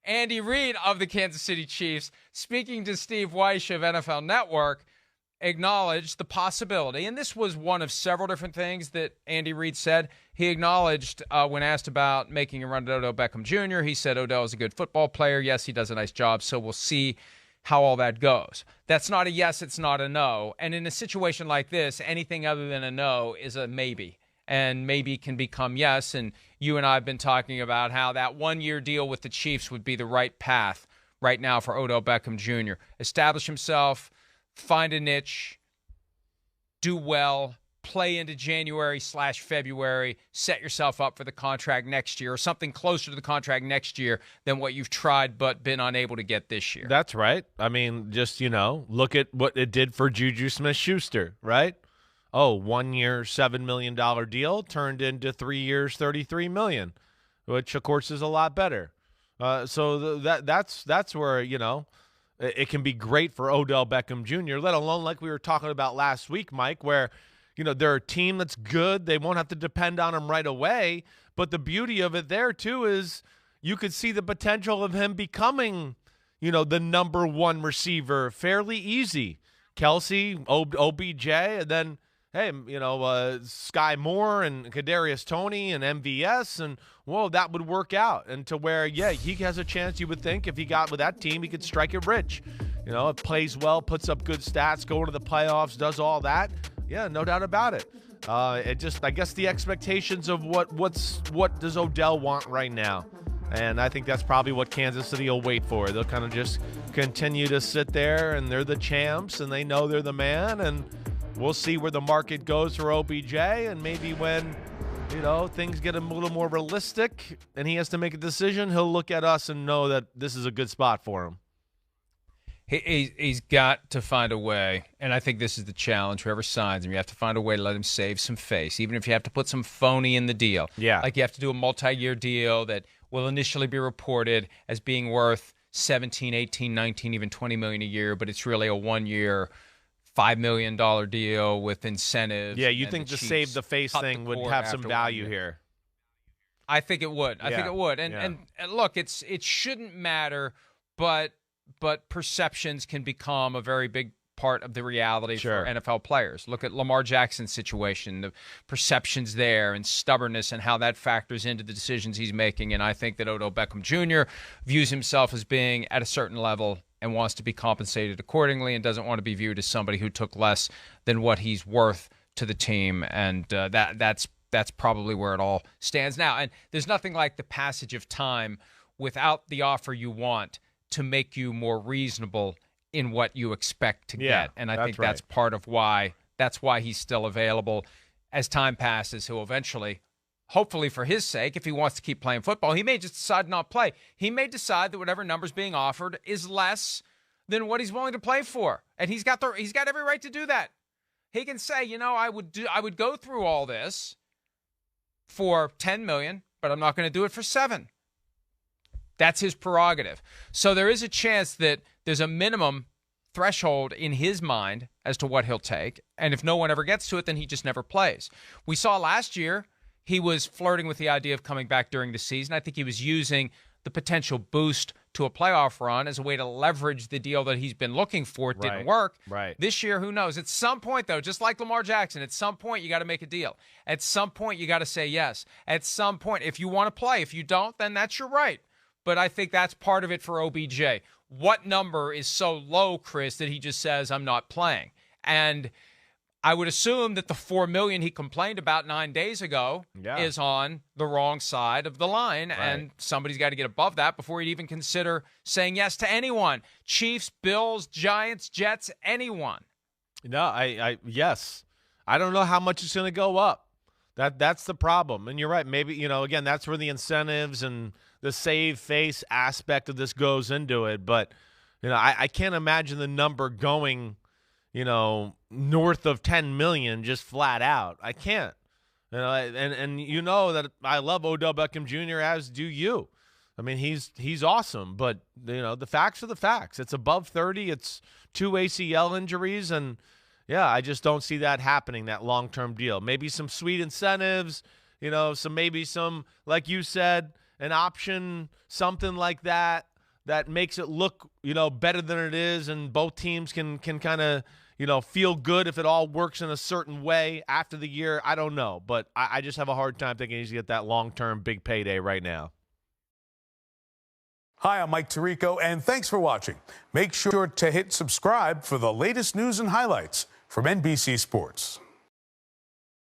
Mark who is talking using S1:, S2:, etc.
S1: Andy Reid of the Kansas City Chiefs, speaking to Steve Weish of NFL Network, acknowledged the possibility, and this was one of several different things that Andy Reid said. He acknowledged when asked about making a run at Odell Beckham Jr., he said Odell is a good football player. Yes, he does a nice job, so we'll see how all that goes. That's not a yes, it's not a no. And in a situation like this, anything other than a no is a maybe. And maybe can become yes. And you and I have been talking about how that one-year deal with the Chiefs would be the right path right now for Odell Beckham Jr. Establish himself, find a niche, do well, play into January/February, set yourself up for the contract next year or something closer to the contract next year than what you've tried but been unable to get this year.
S2: That's right. I mean, just, look at what it did for Juju Smith-Schuster, right? 1 year, $7 million deal turned into 3 years, $33 million, which, of course, is a lot better. So that's where, it can be great for Odell Beckham Jr., let alone like we were talking about last week, Mike, where, they're a team that's good. They won't have to depend on him right away. But the beauty of it there, too, is you could see the potential of him becoming, the number one receiver fairly easy. Kelsey, OBJ, and then, hey, Sky Moore and Kadarius Toney and MVS, and, that would work out. And to where, he has a chance, you would think, if he got with that team, he could strike it rich. It plays well, puts up good stats, going to the playoffs, does all that. Yeah, no doubt about it. I guess the expectations of what does Odell want right now? And I think that's probably what Kansas City will wait for. They'll kind of just continue to sit there, and they're the champs, and they know they're the man, and we'll see where the market goes for OBJ, and maybe when, things get a little more realistic and he has to make a decision, he'll look at us and know that this is a good spot for him.
S1: He's got to find a way, and I think this is the challenge. Whoever signs him, you have to find a way to let him save some face, even if you have to put some phony in the deal.
S2: Yeah.
S1: Like you have to do a multi-year deal that will initially be reported as being worth 17, 18, 19, even $20 million a year, but it's really a one-year, $5 million deal with incentives.
S2: Yeah, you think the save the face thing would have some value here?
S1: I think it would. I think it would. And look, it shouldn't matter, but perceptions can become a very big part of the reality for NFL players. Look at Lamar Jackson's situation, the perceptions there and stubbornness and how that factors into the decisions he's making. And I think that Odell Beckham Jr. views himself as being at a certain level and wants to be compensated accordingly and doesn't want to be viewed as somebody who took less than what he's worth to the team. And that's probably where it all stands now. And there's nothing like the passage of time without the offer you want to make you more reasonable in what you expect to get. And I think that's part of why he's still available. As time passes, he'll eventually, hopefully for his sake, if he wants to keep playing football, he may just decide not to play. He may decide that whatever number's being offered is less than what he's willing to play for. And he's got every right to do that. He can say, I would go through all this for $10 million, but I'm not going to do it for $7 million. That's his prerogative. So there is a chance that there's a minimum threshold in his mind as to what he'll take. And if no one ever gets to it, then he just never plays. We saw last year he was flirting with the idea of coming back during the season. I think he was using the potential boost to a playoff run as a way to leverage the deal that he's been looking for. It didn't work.
S2: Right.
S1: This year, who knows? At some point, though, just like Lamar Jackson, at some point you got to make a deal. At some point you got to say yes. At some point, if you want to play, if you don't, then that's your right. But I think that's part of it for OBJ. What number is so low, Chris, that he just says, I'm not playing? And I would assume that the $4 million he complained about 9 days ago is on the wrong side of the line, and somebody's got to get above that before he'd even consider saying yes to anyone. Chiefs, Bills, Giants, Jets, anyone.
S2: No, yes. I don't know how much it's going to go up. That's the problem. And you're right. Maybe, again, that's where the incentives and the save face aspect of this goes into it. But, I can't imagine the number going, north of 10 million just flat out. I can't. And you know that I love Odell Beckham Jr., as do you. I mean, he's awesome. But, the facts are the facts. It's above 30. It's 2 ACL injuries. And, I just don't see that happening, that long-term deal. Maybe some sweet incentives, maybe some, like you said, an option, something like that. that makes it look, better than it is, and both teams can kind of, feel good if it all works in a certain way after the year. I don't know, but I just have a hard time thinking he's going to get that long-term big payday right now.
S3: Hi, I'm Mike Tirico, and thanks for watching. Make sure to hit subscribe for the latest news and highlights from NBC Sports.